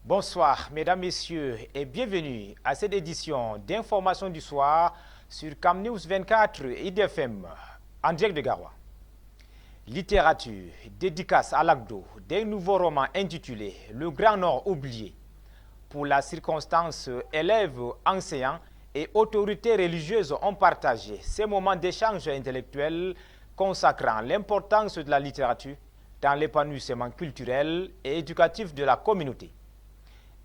Bonsoir, mesdames, messieurs, et bienvenue à cette édition d'information du soir sur CamNews 24 et IDFM, en direct de Garoua. Littérature, dédicace à l'Agdo d'un nouveau roman intitulé Le Grand Nord oublié. Pour la circonstance, élèves, enseignants et autorités religieuses ont partagé ces moments d'échange intellectuel consacrant l'importance de la littérature dans l'épanouissement culturel et éducatif de la communauté.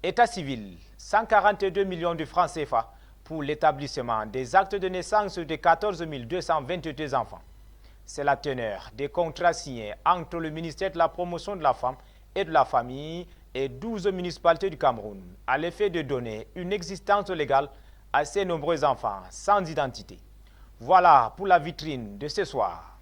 État civil, 142 millions de francs CFA pour l'établissement des actes de naissance de 14 222 enfants. C'est la teneur des contrats signés entre le ministère de la Promotion de la Femme et de la Famille et 12 municipalités du Cameroun à l'effet de donner une existence légale à ces nombreux enfants sans identité. Voilà pour la vitrine de ce soir.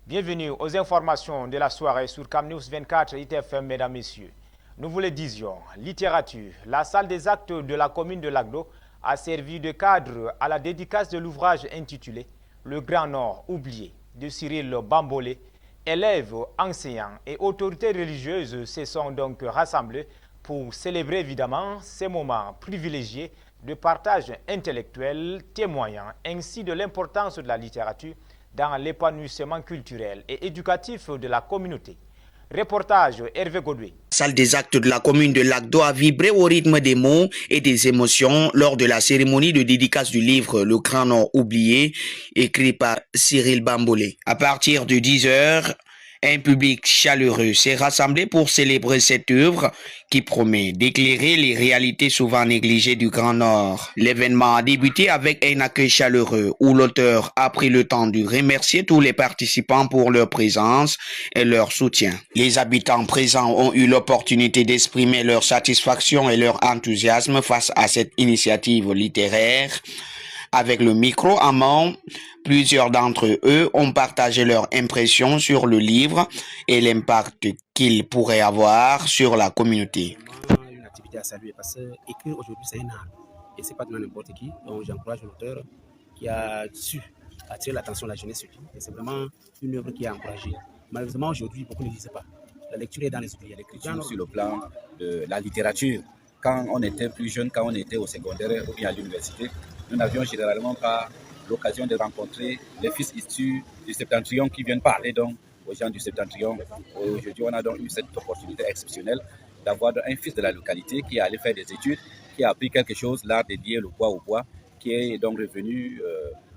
Bienvenue aux informations de la soirée sur CamNews 24 ITFM, mesdames, messieurs. Nous vous le disions, littérature, la salle des actes de la commune de Lagdo a servi de cadre à la dédicace de l'ouvrage intitulé Le Grand Nord oublié de Cyril Bambolé. Élèves, enseignants et autorités religieuses se sont donc rassemblés pour célébrer évidemment ces moments privilégiés de partage intellectuel, témoignant ainsi de l'importance de la littérature dans l'épanouissement culturel et éducatif de la communauté. Reportage Hervé Godoué. La salle des actes de la commune de Lagdo a vibré au rythme des mots et des émotions lors de la cérémonie de dédicace du livre Le Grand Nord oublié, écrit par Cyril Bambolé. À partir de 10h, un public chaleureux s'est rassemblé pour célébrer cette œuvre qui promet d'éclairer les réalités souvent négligées du Grand Nord. L'événement a débuté avec un accueil chaleureux où l'auteur a pris le temps de remercier tous les participants pour leur présence et leur soutien. Les habitants présents ont eu l'opportunité d'exprimer leur satisfaction et leur enthousiasme face à cette initiative littéraire. Avec le micro en main, plusieurs d'entre eux ont partagé leurs impressions sur le livre et l'impact qu'il pourrait avoir sur la communauté. Une activité à saluer parce que écrire aujourd'hui c'est un art et c'est pas de n'importe qui. Donc j'encourage l'auteur qui a su attirer l'attention de la jeunesse surtout. Et c'est vraiment une œuvre qui est encouragée. Malheureusement aujourd'hui beaucoup ne lisent pas. La lecture est dans les oubliés. L'écriture sur le plan de la littérature. Quand on était plus jeune, quand on était au secondaire ou bien à l'université, nous n'avions généralement pas l'occasion de rencontrer les fils issus du Septentrion qui viennent parler donc aux gens du Septentrion. Aujourd'hui, on a donc eu cette opportunité exceptionnelle d'avoir un fils de la localité qui est allé faire des études, qui a appris quelque chose, l'art de lier le bois au bois, qui est donc revenu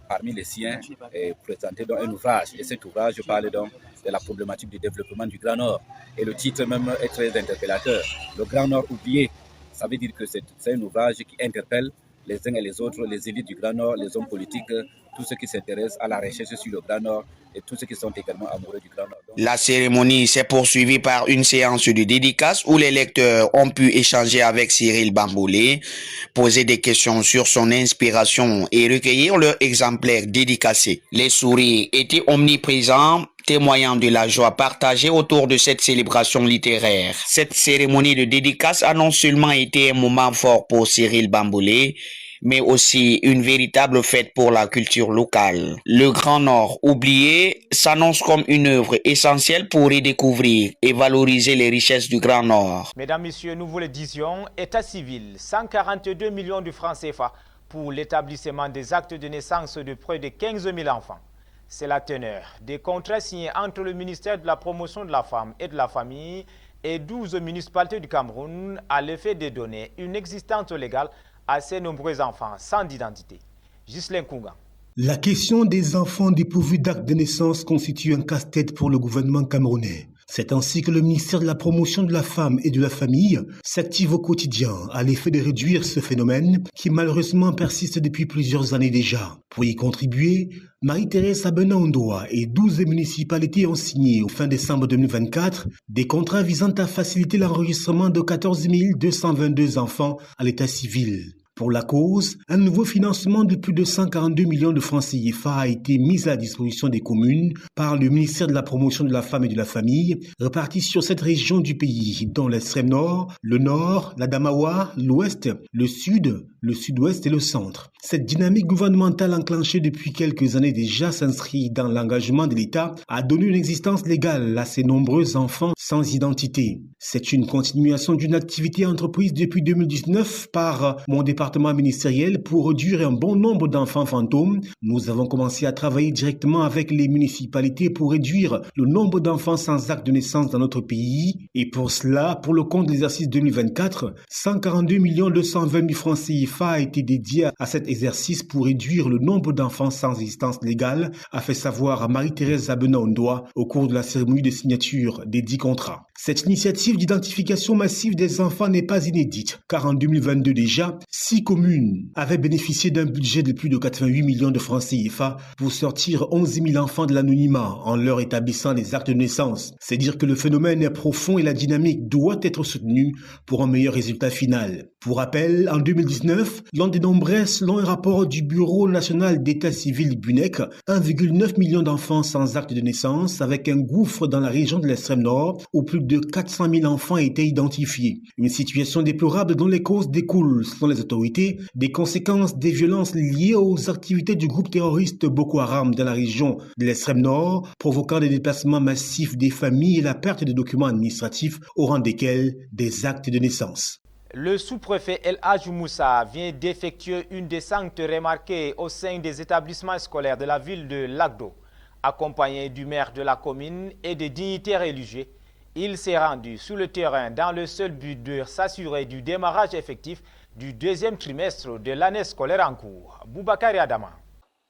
parmi les siens et présenter donc un ouvrage. Et cet ouvrage parle donc de la problématique du développement du Grand Nord. Et le titre même est très interpellateur. Le Grand Nord oublié, ça veut dire que c'est un ouvrage qui interpelle les uns et les autres, les élites du Grand Nord, les hommes politiques, tous ceux qui s'intéressent à la recherche sur le Grand Nord et tous ceux qui sont également amoureux du Grand Nord. La cérémonie s'est poursuivie par une séance de dédicace où les lecteurs ont pu échanger avec Cyril Bambolé, poser des questions sur son inspiration et recueillir leur exemplaire dédicacé. Les sourires étaient omniprésents, témoignant de la joie partagée autour de cette célébration littéraire. Cette cérémonie de dédicace a non seulement été un moment fort pour Cyril Bambolé, mais aussi une véritable fête pour la culture locale. Le Grand Nord oublié s'annonce comme une œuvre essentielle pour redécouvrir et valoriser les richesses du Grand Nord. Mesdames, Messieurs, nous vous le disions, État civil, 142 millions de francs CFA pour l'établissement des actes de naissance de près de 15 000 enfants. C'est la teneur des contrats signés entre le ministère de la Promotion de la Femme et de la Famille et 12 municipalités du Cameroun à l'effet de donner une existence légale à ces nombreux enfants sans identité. Ghislain Kounga. La question des enfants dépourvus d'acte de naissance constitue un casse-tête pour le gouvernement camerounais. C'est ainsi que le ministère de la Promotion de la Femme et de la Famille s'active au quotidien à l'effet de réduire ce phénomène qui malheureusement persiste depuis plusieurs années déjà. Pour y contribuer, Marie-Thérèse Abenondoa et 12 municipalités ont signé au fin décembre 2024 des contrats visant à faciliter l'enregistrement de 14 222 enfants à l'état civil. Pour la cause, un nouveau financement de plus de 142 millions de francs CFA a été mis à la disposition des communes par le ministère de la Promotion de la Femme et de la Famille, répartis sur 7 régions du pays, dont l'extrême nord, le nord, la Damawa, l'ouest, le sud, le sud-ouest et le centre. Cette dynamique gouvernementale enclenchée depuis quelques années déjà s'inscrit dans l'engagement de l'État à donner une existence légale à ces nombreux enfants sans identité. C'est une continuation d'une activité entreprise depuis 2019 par mon département ministériel pour réduire un bon nombre d'enfants fantômes. Nous avons commencé à travailler directement avec les municipalités pour réduire le nombre d'enfants sans acte de naissance dans notre pays. Et pour cela, pour le compte de l'exercice 2024, 142 220 000 francs CFA a été dédié à cet exercice pour réduire le nombre d'enfants sans existence légale, a fait savoir Marie-Thérèse Abena-Ondoa au cours de la cérémonie de signature des 10 contrats. Cette initiative d'identification massive des enfants n'est pas inédite, car en 2022 déjà, 6 communes avaient bénéficié d'un budget de plus de 88 millions de francs CFA pour sortir 11 000 enfants de l'anonymat en leur établissant des actes de naissance. C'est dire que le phénomène est profond et la dynamique doit être soutenue pour un meilleur résultat final. Pour rappel, en 2019, l'an dénombrait, selon un rapport du Bureau national d'état civil BUNEC, 1,9 million d'enfants sans acte de naissance, avec un gouffre dans la région de l'extrême nord où plus de 400 000 enfants étaient identifiés. Une situation déplorable dont les causes découlent, selon les autorités, des conséquences des violences liées aux activités du groupe terroriste Boko Haram dans la région de l'extrême nord, provoquant des déplacements massifs des familles et la perte de documents administratifs au rang desquels des actes de naissance. Le sous-préfet El Hadj Moussa vient d'effectuer une descente remarquée au sein des établissements scolaires de la ville de Lagdo. Accompagné du maire de la commune et des dignitaires religieux, il s'est rendu sur le terrain dans le seul but de s'assurer du démarrage effectif du deuxième trimestre de l'année scolaire en cours. Boubacar Adama.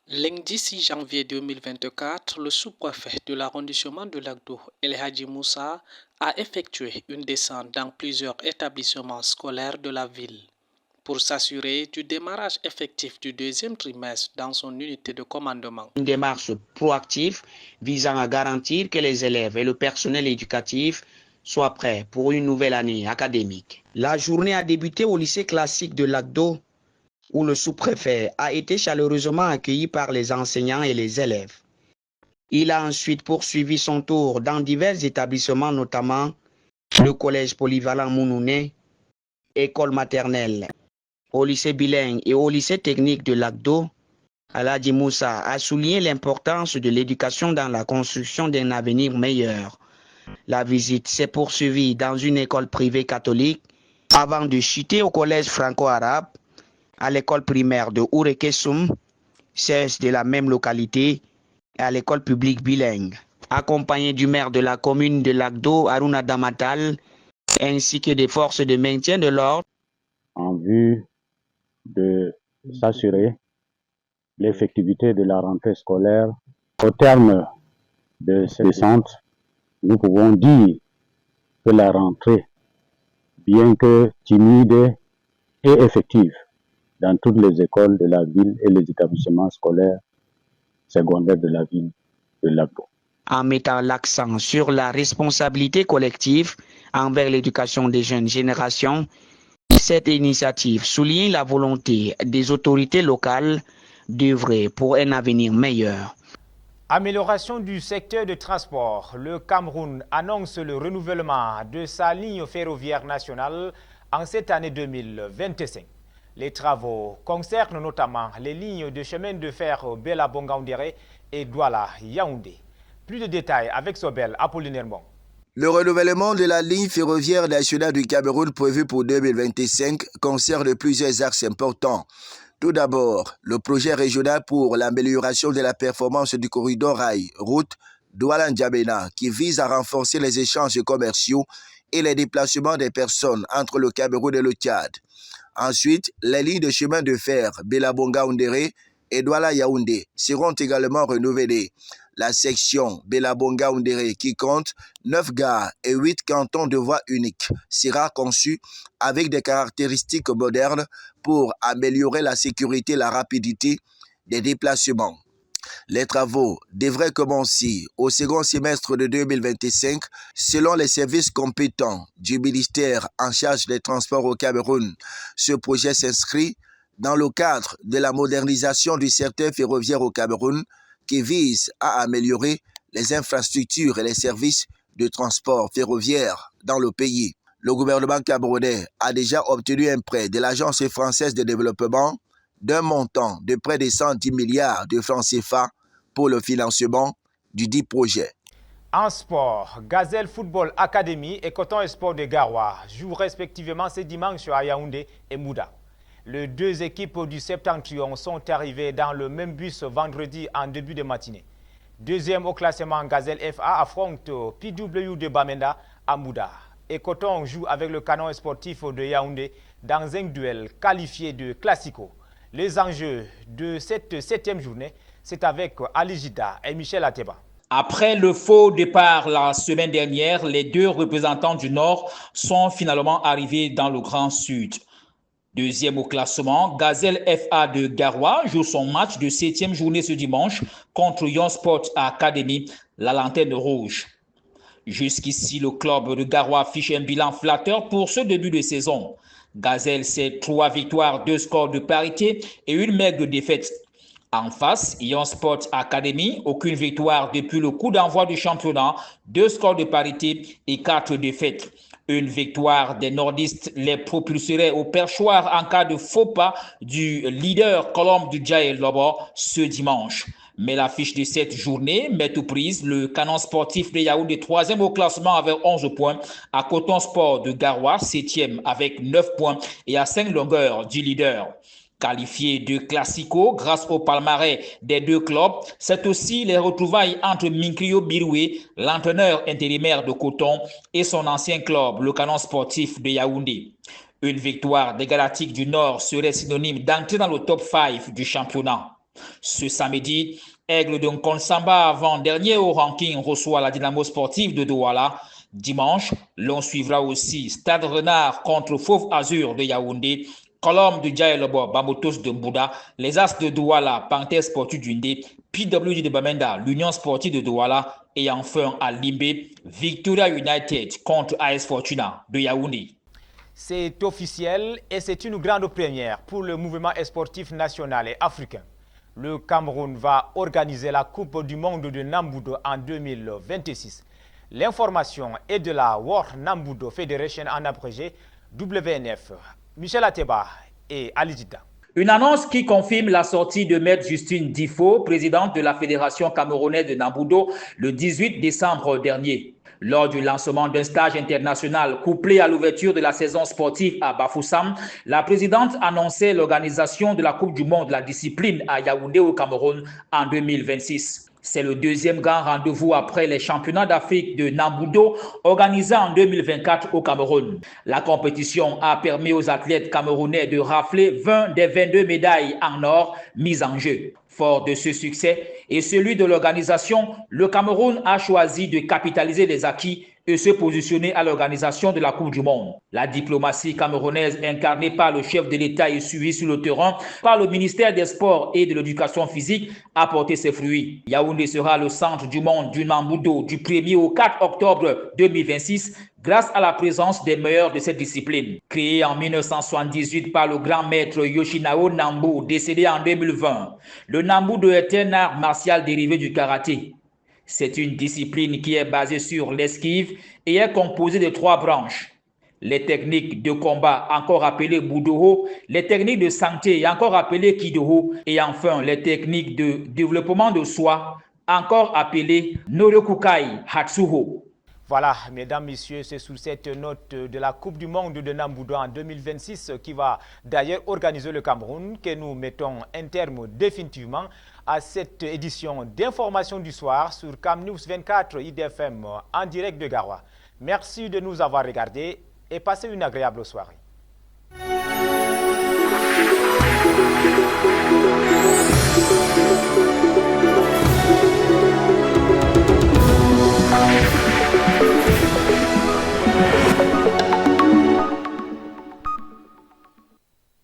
Lundi 6 janvier 2024, le sous-préfet de l'arrondissement de Lagdo, El Hadji Moussa, a effectué une descente dans plusieurs établissements scolaires de la ville pour s'assurer du démarrage effectif du deuxième trimestre dans son unité de commandement. Une démarche proactive visant à garantir que les élèves et le personnel éducatif soient prêts pour une nouvelle année académique. La journée a débuté au lycée classique de Lagdo, où le sous-préfet a été chaleureusement accueilli par les enseignants et les élèves. Il a ensuite poursuivi son tour dans divers établissements, notamment le collège polyvalent Mounouné, école maternelle, au lycée bilingue et au lycée technique de Lagdo. El Hadji Moussa a souligné l'importance de l'éducation dans la construction d'un avenir meilleur. La visite s'est poursuivie dans une école privée catholique avant de chuter au collège franco-arabe, à l'école primaire de Ourekessoum, siège de la même localité, et à l'école publique bilingue. Accompagné du maire de la commune de Lagdo, Aruna Damatal, ainsi que des forces de maintien de l'ordre, en vue de s'assurer l'effectivité de la rentrée scolaire. Au terme de cette descente, nous pouvons dire que la rentrée, bien que timide, est effective dans toutes les écoles de la ville et les établissements scolaires secondaires de la ville de Lagdo. En mettant l'accent sur la responsabilité collective envers l'éducation des jeunes générations, cette initiative souligne la volonté des autorités locales d'œuvrer pour un avenir meilleur. Amélioration du secteur de transport. Le Cameroun annonce le renouvellement de sa ligne ferroviaire nationale en cette année 2025. Les travaux concernent notamment les lignes de chemin de fer Bela-Bongaoundéré et Douala-Yaoundé. Plus de détails avec Sobel Apollinaire Bon. Le renouvellement de la ligne ferroviaire nationale du Cameroun prévu pour 2025 concerne plusieurs axes importants. Tout d'abord, le projet régional pour l'amélioration de la performance du corridor rail route Douala-N'Djamena qui vise à renforcer les échanges commerciaux et les déplacements des personnes entre le Cameroun et le Tchad. Ensuite, les lignes de chemin de fer Bela-Bongaoundéré et Douala-Yaoundé seront également renouvelées. La section Bela-Bongaoundéré, qui compte 9 gares et 8 cantons de voie unique, sera conçue avec des caractéristiques modernes pour améliorer la sécurité et la rapidité des déplacements. Les travaux devraient commencer au second semestre de 2025 selon les services compétents du ministère en charge des transports au Cameroun. Ce projet s'inscrit dans le cadre de la modernisation du secteur ferroviaire au Cameroun qui vise à améliorer les infrastructures et les services de transport ferroviaire dans le pays. Le gouvernement camerounais a déjà obtenu un prêt de l'Agence française de développement d'un montant de près de 110 milliards de francs CFA pour le financement du dit projet. En sport, Gazelle Football Academy et Coton Sport de Garoua jouent respectivement ce dimanche à Yaoundé et Mouda. Les deux équipes du Septentrion sont arrivées dans le même bus vendredi en début de matinée. Deuxième au classement, Gazelle FA affronte PW de Bamenda à Mouda. Et Coton joue avec le canon sportif de Yaoundé dans un duel qualifié de classico. Les enjeux de cette 7e journée, c'est avec Ali Jida et Michel Ateba. Après le faux départ la semaine dernière, les deux représentants du Nord sont finalement arrivés dans le Grand Sud. Deuxième au classement, Gazelle FA de Garoua joue son match de 7e journée ce dimanche contre Yon Sport Academy, la Lanterne Rouge. Jusqu'ici, le club de Garoua affiche un bilan flatteur pour ce début de saison. Gazelle, c'est 3 victoires, 2 scores de parité et une maigre défaite. En face, Yon Sport Academy, aucune victoire depuis le coup d'envoi du championnat, 2 scores de parité et 4 défaites. Une victoire des nordistes les propulserait au perchoir en cas de faux pas du leader Colombe du Djaï Lobo ce dimanche. Mais l'affiche de cette journée met aux prises le canon sportif de Yaoundé 3e au classement avec 11 points, à Coton Sport de Garoua 7e avec 9 points et à 5 longueurs du leader. Qualifié de classico grâce au palmarès des deux clubs, c'est aussi les retrouvailles entre Minkrio Biroué, l'entraîneur intérimaire de Coton, et son ancien club, le canon sportif de Yaoundé. Une victoire des Galactiques du Nord serait synonyme d'entrer dans le top 5 du championnat. Ce samedi, Aigle de Nkonsamba, avant-dernier au ranking, reçoit la Dynamo sportive de Douala. Dimanche, l'on suivra aussi Stade Renard contre Fauve Azur de Yaoundé, Colombe de Djaïlobo, Bamotos de Mbouda, les As de Douala, Panthère Sportive d'Undé, PWD de Bamenda, l'Union Sportive de Douala et enfin à Limbe, Victoria United contre AS Fortuna de Yaoundé. C'est officiel et c'est une grande première pour le mouvement sportif national et africain. Le Cameroun va organiser la Coupe du Monde de Nambudo en 2026. L'information est de la World Nambudo Federation en abrégé WNF. Michel Ateba et Ali Jida. Une annonce qui confirme la sortie de Maître Justine Difo, présidente de la Fédération camerounaise de Nambudo, le 18 décembre dernier. Lors du lancement d'un stage international couplé à l'ouverture de la saison sportive à Bafoussam, la présidente annonçait l'organisation de la Coupe du Monde de la discipline à Yaoundé au Cameroun en 2026. C'est le deuxième grand rendez-vous après les championnats d'Afrique de Nambudo organisés en 2024 au Cameroun. La compétition a permis aux athlètes camerounais de rafler 20 des 22 médailles en or mises en jeu. Fort de ce succès et celui de l'organisation, le Cameroun a choisi de capitaliser les acquis et se positionner à l'organisation de la Coupe du Monde. La diplomatie camerounaise incarnée par le chef de l'État et suivie sur le terrain par le ministère des Sports et de l'Éducation physique a porté ses fruits. Yaoundé sera le centre du monde du Nambudo du 1er au 4 octobre 2026 grâce à la présence des meilleurs de cette discipline. Créé en 1978 par le grand maître Yoshinao Nambu, décédé en 2020, le Nambudo est un art martial dérivé du karaté. C'est une discipline qui est basée sur l'esquive et est composée de 3 branches. Les techniques de combat, encore appelées Budoho, les techniques de santé, encore appelées Kidoho, et enfin les techniques de développement de soi, encore appelées Noryokukai Hatsuho. Voilà, mesdames, messieurs, c'est sous cette note de la Coupe du Monde de Nambudo en 2026 qui va d'ailleurs organiser le Cameroun que nous mettons un terme définitivement à cette édition d'information du soir sur Cam News 24 IDFM en direct de Garoua. Merci de nous avoir regardés et passez une agréable soirée.